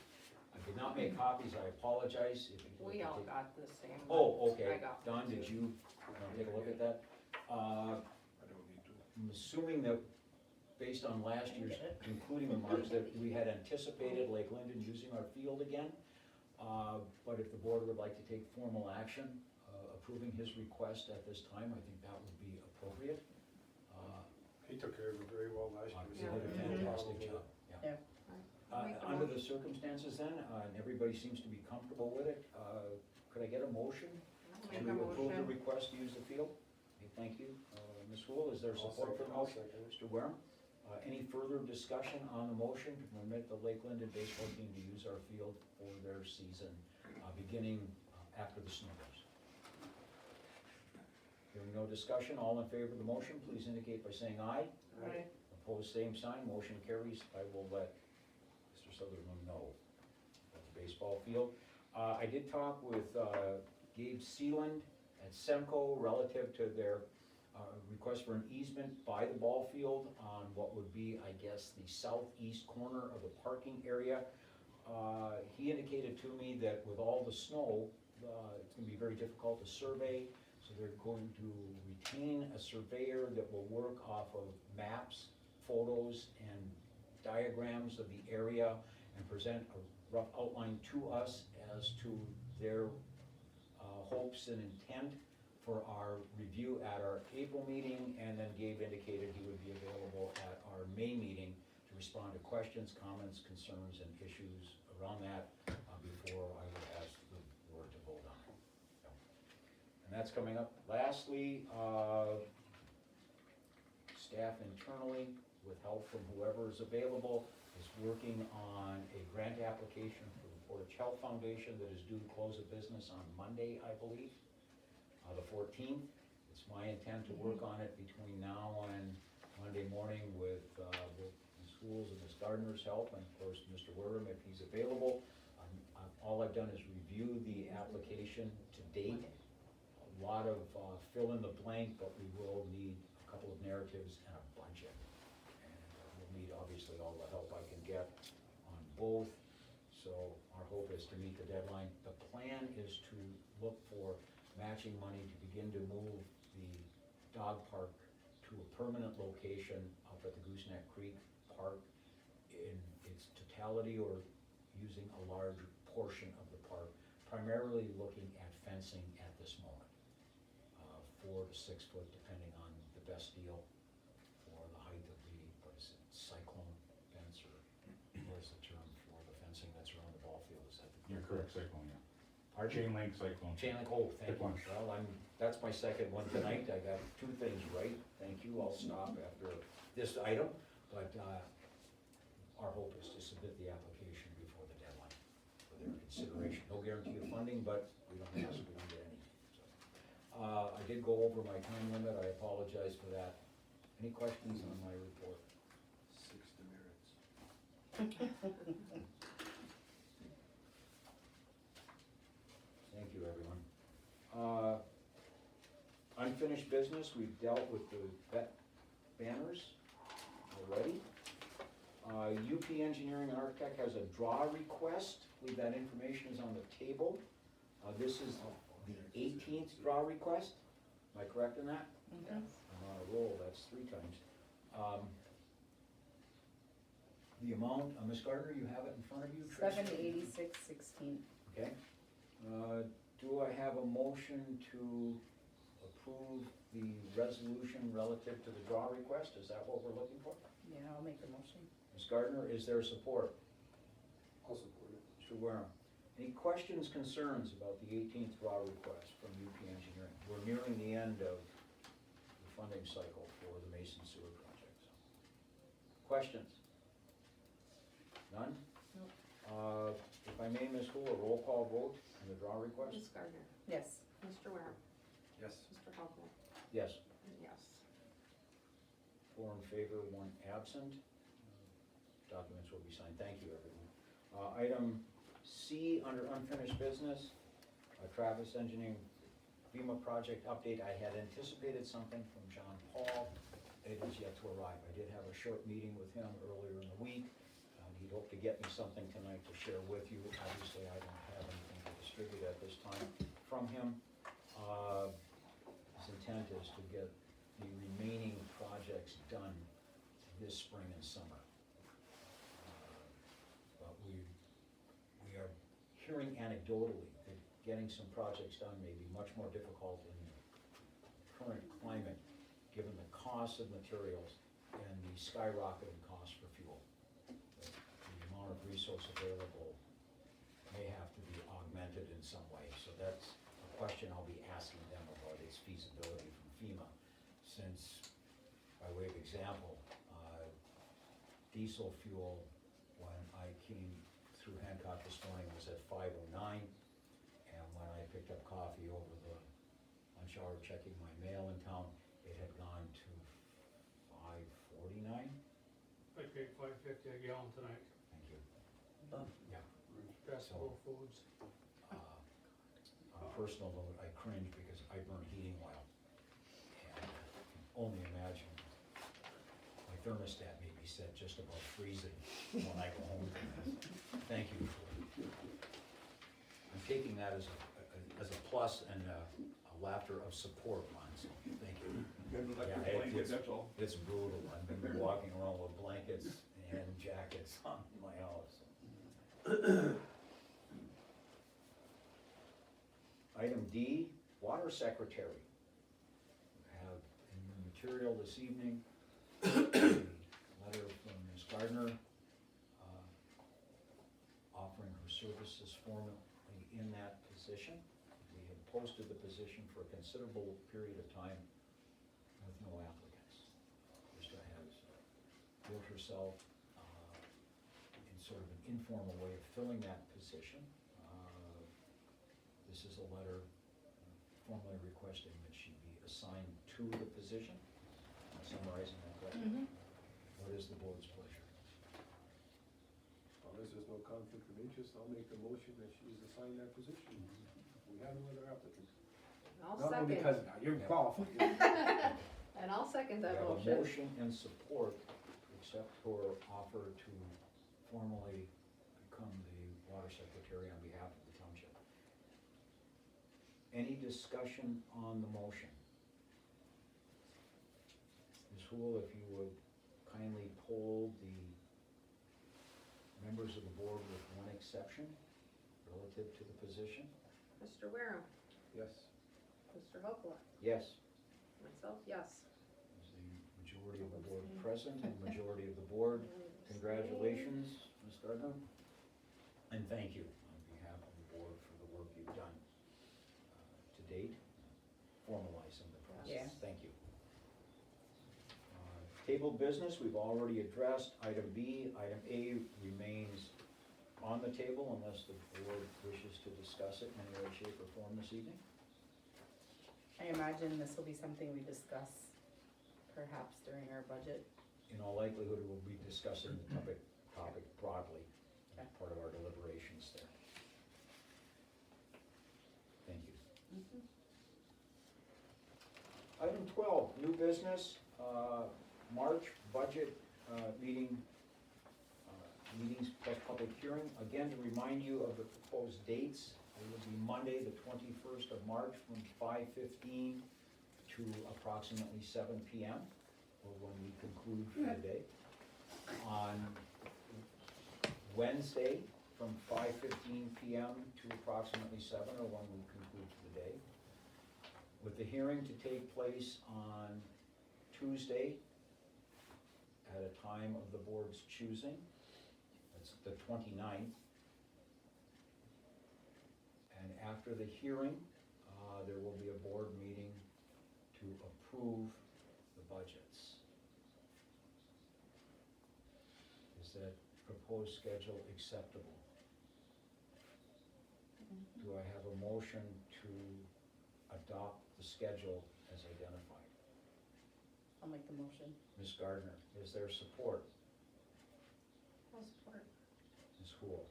I did not make copies. I apologize. If you'd like We to all take- got the same. Oh, okay. I got Don, one did too. you take a look at that? I don't need to. I'm assuming that, based on last year's concluding remarks, that we had anticipated Lake Linden using our field again. But if the board would like to take formal action, approving his request at this time, I think that would be appropriate. He took care of it very well last He year. did a fantastic job, yeah. Make a Under the motion. circumstances then, and everybody seems to be comfortable with it, could I get a motion Make to a approve the motion. request to use the field? Okay, thank you. Ms. Wool, is there I'll support for the second, I'll motion? second it. Mr. Wareham? Any further discussion on the motion to permit the Lake Linden baseball team to use our field for their season, beginning after the snow goes? Hearing no discussion, all in favor of the motion, please indicate by saying aye. Right. Opposed, same sign, motion carries. I will let Mr. Sutherland know at the baseball field. I did talk with Gabe Sealand at Semco relative to their request for an easement by the ball field on what would be, I guess, the southeast corner of the parking area. He indicated to me that with all the snow, it's gonna be very difficult to survey, so they're going to retain a surveyor that will work off of maps, photos, and diagrams of the area and present a rough outline to us as to their hopes and intent for our review at our April meeting, and then Gabe indicated he would be available at our May meeting to respond to questions, comments, concerns, and issues around that, before I would ask the board to vote on it. So, and that's coming up. Lastly, staff internally, with help from whoever is available, is working on a grant application for the Portage Health Foundation that is due to close of business on Monday, I believe, the 14th. It's my intent to work on it between now and Monday morning with both the schools and Ms. Gardner's help, and of course, Mr. Wareham, if he's available. All I've done is review the application to date. A lot of fill in the blank, but we will need a couple of narratives and a budget. And we'll need, obviously, all the help I can get on both. So our hope is to meet the deadline. The plan is to look for matching money to begin to move the dog park to a permanent location up at the Gooseneck Creek Park in its totality, or using a large portion of the park, primarily looking at fencing at this moment. 4 to 6 foot, depending on the best deal for the height of the, what is it, cyclone fence, or what is the term for the fencing that's around the ball field? Is that the? You're correct, cyclone, yeah. Pardon? Chain link cyclone. Chain link, oh, thank Good you. one. Well, that's my second one tonight. I got 2 things right. Thank you. I'll stop after this item. But our hope is to submit the application before the deadline for their consideration. No guarantee of funding, but we don't ask, we don't get anything. So, I did go over my time limit. I apologize for that. Any questions on my report? 6 demerits. Thank you, everyone. Unfinished business, we've dealt with the vet banners already. UP Engineering and Architect has a draw request. I believe that information is on the table. This is the 18th draw request. Am I correct in that? Yes. I'm on a roll, that's 3 times. The amount, Ms. Gardner, you have it in front of you? Tracy? $786.16. Okay. Do I have a motion to approve the resolution relative to the draw request? Is that what we're looking for? Yeah, I'll make the motion. Ms. Gardner, is there support? I'll support it. Mr. Wareham? Any questions, concerns about the 18th draw request from UP Engineering? We're nearing the end of the funding cycle for the Mason Sewer project. So. Questions? None? Nope. If I may, Ms. Hool, a roll call vote on the draw request? Ms. Gardner, Yes. Mr. Wareham, Yes. Mr. Hubble, Yes. and yes. 4 in favor, 1 absent. Documents will be signed. Thank you, everyone. Item C, under unfinished business, Travis Engineering FEMA project update. I had anticipated something from John Paul. It is yet to arrive. I did have a short meeting with him earlier in the week. He'd hoped to get me something tonight to share with you. Obviously, I don't have anything to distribute at this time from him. His intent is to get the remaining projects done this spring and summer. But we are hearing anecdotally that getting some projects done may be much more difficult in the current climate, given the cost of materials and the skyrocketing cost for fuel. The amount of resource available may have to be augmented in some way. So that's a question I'll be asking them about, its feasibility from FEMA. Since, by way of example, diesel fuel, when I came through Hancock this morning, was at 509, and when I picked up coffee over the lunch hour checking my mail in town, it had gone to 549. I paid $5.50 a gallon tonight. Thank you. Yeah. Fast Food Foods. On a personal note, I cringe because I burn heating oil. And I can only imagine my thermostat may be set just above freezing when I go home. Thank you for, I'm taking that as a plus and a laughter of support, Ron, so thank you. Yeah, That's all. It's brutal. I've been walking around with blankets and jackets on in my house. Item D, Water Secretary. I have in your material this evening, a letter from Ms. Gardner Travis is formally in that position. We had posted the position for a considerable period of time with no applicants. Krista has built herself in sort of an informal way of filling that position. This is a letter formally requesting that she be assigned to the position. Am I summarizing that correctly? What is the board's pleasure? As long as there's no conflict of interest, I'll make the motion that she's assigned that position. We have no other applicant. I'll Not only second, because you're qualified. and I'll second We that have a motion. motion and support to accept her offer to formally become the water secretary on behalf of the township. Any discussion on the motion? Ms. Hool, if you would kindly poll the members of the board with one exception relative to the position? Mr. Wareham, Yes. Mr. Hopla, Yes. myself, yes. Is the majority of the board present and majority of the board? Congratulations, Ms. Gardner. And thank you on behalf of the board for the work you've done to date, formalizing the process. Yeah. Thank you. Table business, we've already addressed. Item B, item A remains on the table unless the board wishes to discuss it in any way, shape, or form this evening. I imagine this will be something we discuss perhaps during our budget. In all likelihood, we'll be discussing the topic broadly as part of our deliberations there. Thank you. Item 12, new business, March budget meetings plus public hearing. Again, to remind you of the proposed dates, it will be Monday, the 21st of March from 5:15 to approximately 7 p.m. or when we conclude for the day. On Wednesday, from 5:15 p.m. to approximately 7 or when we conclude for the day. With the hearing to take place on Tuesday at a time of the board's choosing, that's the 29th. And after the hearing, there will be a board meeting to approve the budgets. Is that proposed schedule acceptable? Do I have a motion to adopt the schedule as identified? I'll make the motion. Ms. Gardner, is there support? I'll support. Ms. Hool?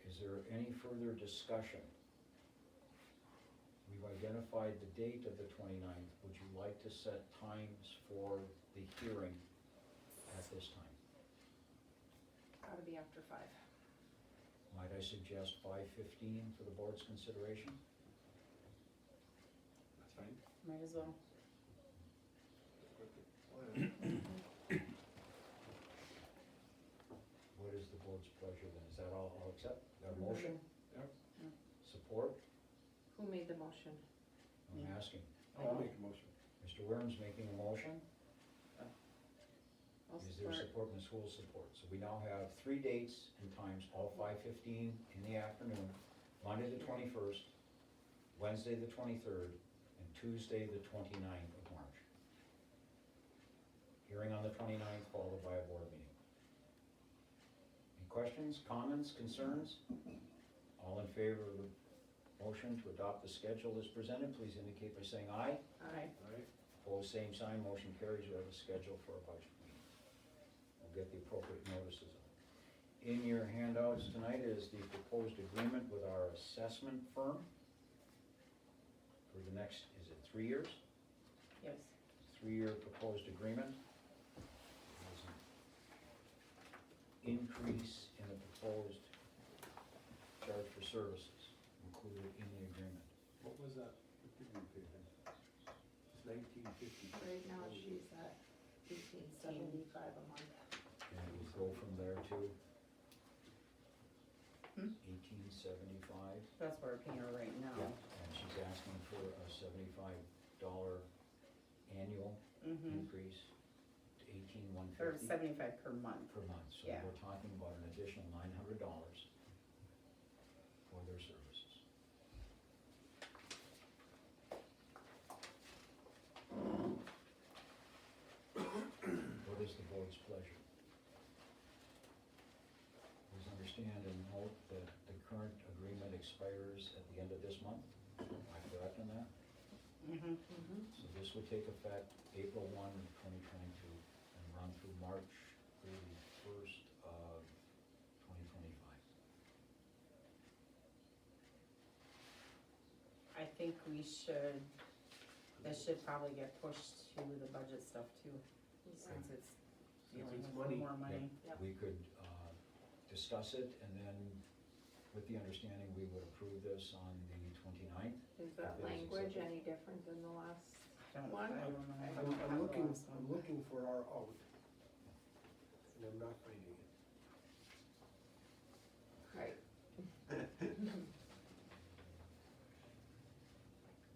Is there any further discussion? We've identified the date of the 29th. Would you like to set times for the hearing at this time? Gotta be after 5. Might I suggest 5:15 for the board's consideration? That's fine. Might as well. What is the board's pleasure then? Is that all, I'll accept? Got a motion? Yep. Support? Who made the motion? I'm asking. I'll make a motion. Mr. Wareham's making a motion. I'll Is there support. support? Ms. Hool's support. So we now have 3 dates and times, all 5:15 in the afternoon, Monday the 21st, Wednesday the 23rd, and Tuesday the 29th of March. Hearing on the 29th, followed by a board meeting. Any questions, comments, concerns? All in favor of the motion to adopt the schedule as presented, please indicate by saying aye. Aye. Alright, Opposed, same sign, motion carries. We have a schedule for a budget meeting. We'll get the appropriate notices of it. In your handouts tonight is the proposed agreement with our assessment firm for the next, is it 3 years? Yes. 3-year proposed agreement. There's an increase in the proposed charge for services included in the agreement. what was that? What did we pay then? It's 1950. Right now, she's at 1875 a month. And we go from there to Hmm? 1875. That's what we're paying her right now. And she's asking for a $75 annual Mm-hmm. increase to Or 18,150 75 per month. per month. So Yeah. we're talking about an additional $900 for their services. What is the board's pleasure? Please understand and note that the current agreement expires at the end of this month. Am I correct on that? Mm-hmm. So this would take effect April 1, 2022, and run through March 31st of 2025. I think this should probably get pushed to the budget stuff too, since it's dealing it's with money. more money. Yep. We could discuss it, and then with the understanding we would approve this on the 29th. Is that If it is language accepted. any different than the last? I don't One? know. I I'm, don't have the last I'm one. looking for our out, and I'm not finding it. Right.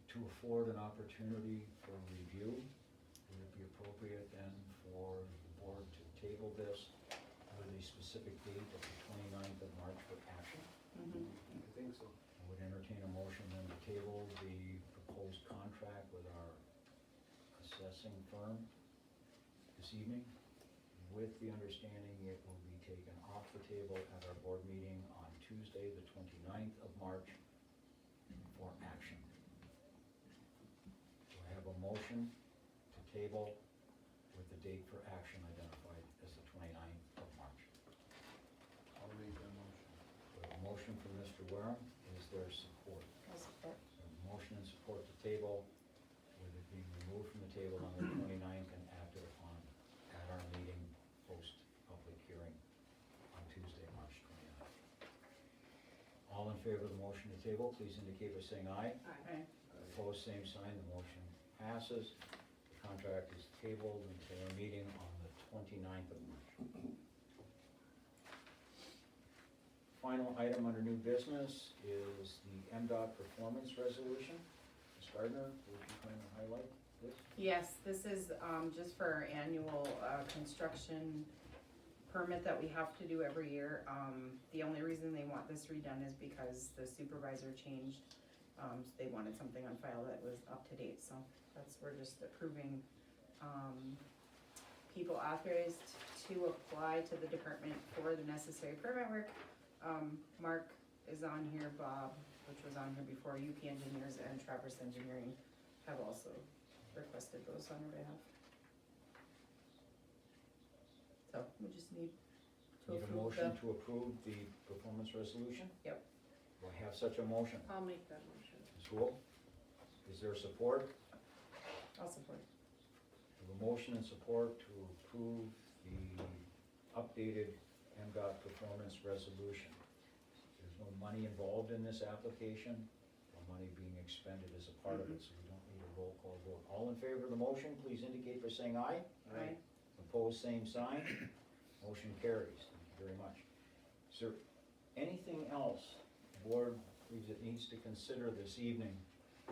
To afford an opportunity for review, would it be appropriate then for the board to table this with a specific date of the 29th of March for action? Mhm. I think so. I would entertain a motion then to table the proposed contract with our assessing firm this evening, with the understanding it will be taken off the table at our board meeting on Tuesday, the 29th of March for action. Do I have a motion to table with the date for action identified as the 29th of March? I'll make that motion. We have a motion from Mr. Wareham. Is there support? I'll support. We have a motion and support to table, with it being removed from the table on the 29th and acted upon at our meeting post-public hearing on Tuesday, March 29th. All in favor of the motion to table, please indicate by saying aye. Okay. Opposed, same sign, the motion passes. The contract is tabled until our meeting on the 29th of March. Final item under new business is the Mdot performance resolution. Ms. Gardner, would you kind of highlight this? Yes, this is, just for our annual, construction permit that we have to do every year. The only reason they want this redone is because the supervisor changed. They wanted something on file that was up to date, so we're just approving, people authorized to apply to the department for the necessary permit work. Mark is on here, Bob, which was on here before, UP Engineers and Traverse Engineering have also requested those on our behalf. So we just need to Need a approve motion the, to approve the performance resolution? Yep. Do I have such a motion? I'll make that motion. Ms. Wool, is there support? I'll support. We have a motion and support to approve the updated Mdot performance resolution. There's no money involved in this application, no money being expended as a part of it, so we don't need a roll call vote. All in favor of the motion, please indicate by saying aye. Aye. Opposed, same sign. Motion carries. Thank you very much. Is there anything else the board believes it needs to consider this evening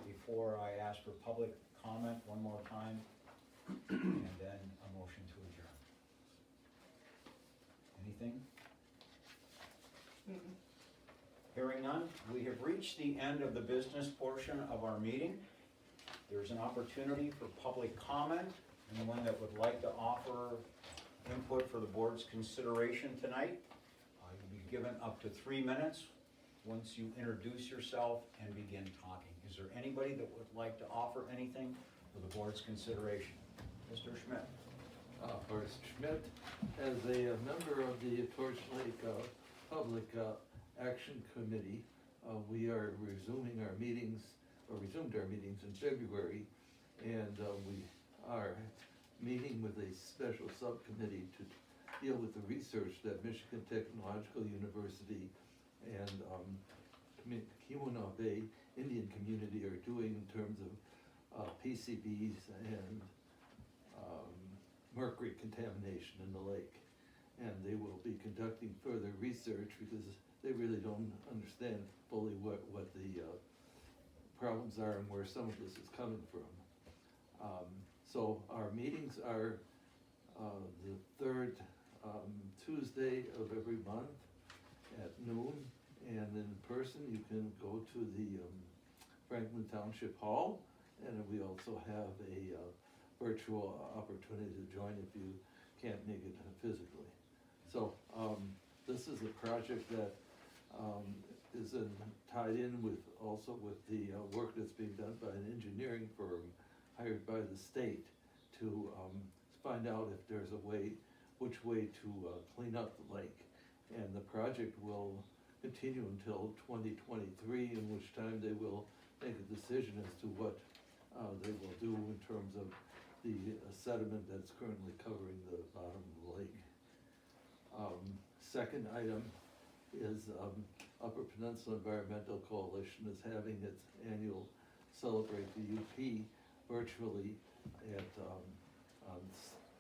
before I ask for public comment one more time, and then a motion to adjourn? Anything? Mm-mm. Hearing none, we have reached the end of the business portion of our meeting. There's an opportunity for public comment. Anyone that would like to offer input for the board's consideration tonight, you'll be given up to 3 minutes once you introduce yourself and begin talking. Is there anybody that would like to offer anything for the board's consideration? Mr. Schmidt. Forrest Schmidt, as a member of the Torch Lake Public Action Committee, we are resuming our meetings, or resumed our meetings in February, and we are meeting with a special subcommittee to deal with the research that Michigan Technological University and Keweenaw Bay Indian Community are doing in terms of PCBs and mercury contamination in the lake. And they will be conducting further research because they really don't understand fully what the problems are and where some of this is coming from. So our meetings are the third Tuesday of every month at noon, And in person, you can go to the Franklin Township Hall, and we also have a virtual opportunity to join if you can't make it physically. So, this is a project that is tied in with, also with the work that's being done by an engineering firm hired by the state to find out if there's a way, which way to clean up the lake. And the project will continue until 2023, in which time they will make a decision as to what they will do in terms of the sediment that's currently covering the bottom of the lake. Second item is Upper Peninsula Environmental Coalition is having its annual Celebrate the UP virtually at on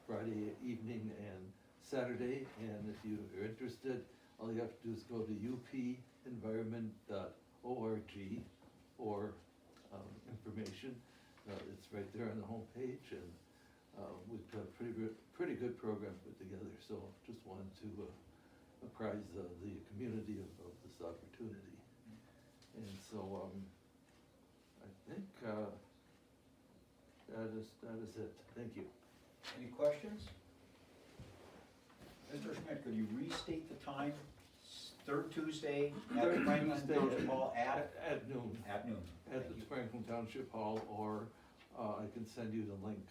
Friday evening and Saturday. And if you are interested, all you have to do is go to upenvironment.org or information. It's right there on the homepage, and we've got a pretty good program put together. So just wanted to apprise the community of this opportunity. And so I think that is it. Thank you. Any questions? Mr. Schmidt, could you restate the time? Third Tuesday at the Franklin Township Hall At noon. At noon. At Thank the you. Franklin Township Hall, or I can send you the link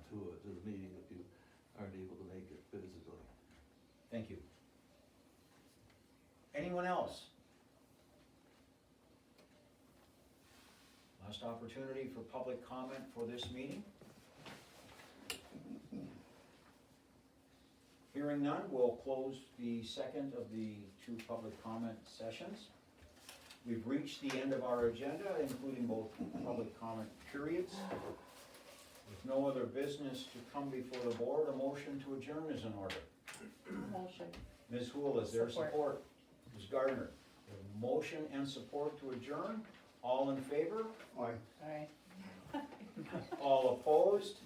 to the meeting if you aren't able to make it physically. Thank you. Anyone else? Last opportunity for public comment for this meeting. Hearing none, we'll close the second of the two public comment sessions. We've reached the end of our agenda, including both public comment periods. With no other business to come before the board, a motion to adjourn is in order. Motion. Ms. Hool, is there Support. support? Ms. Gardner, we have motion and support to adjourn. All in favor? Aye. Aye. All opposed?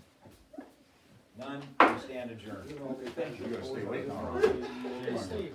None, we stand adjourned. You gotta stay late now. Hey, Steve,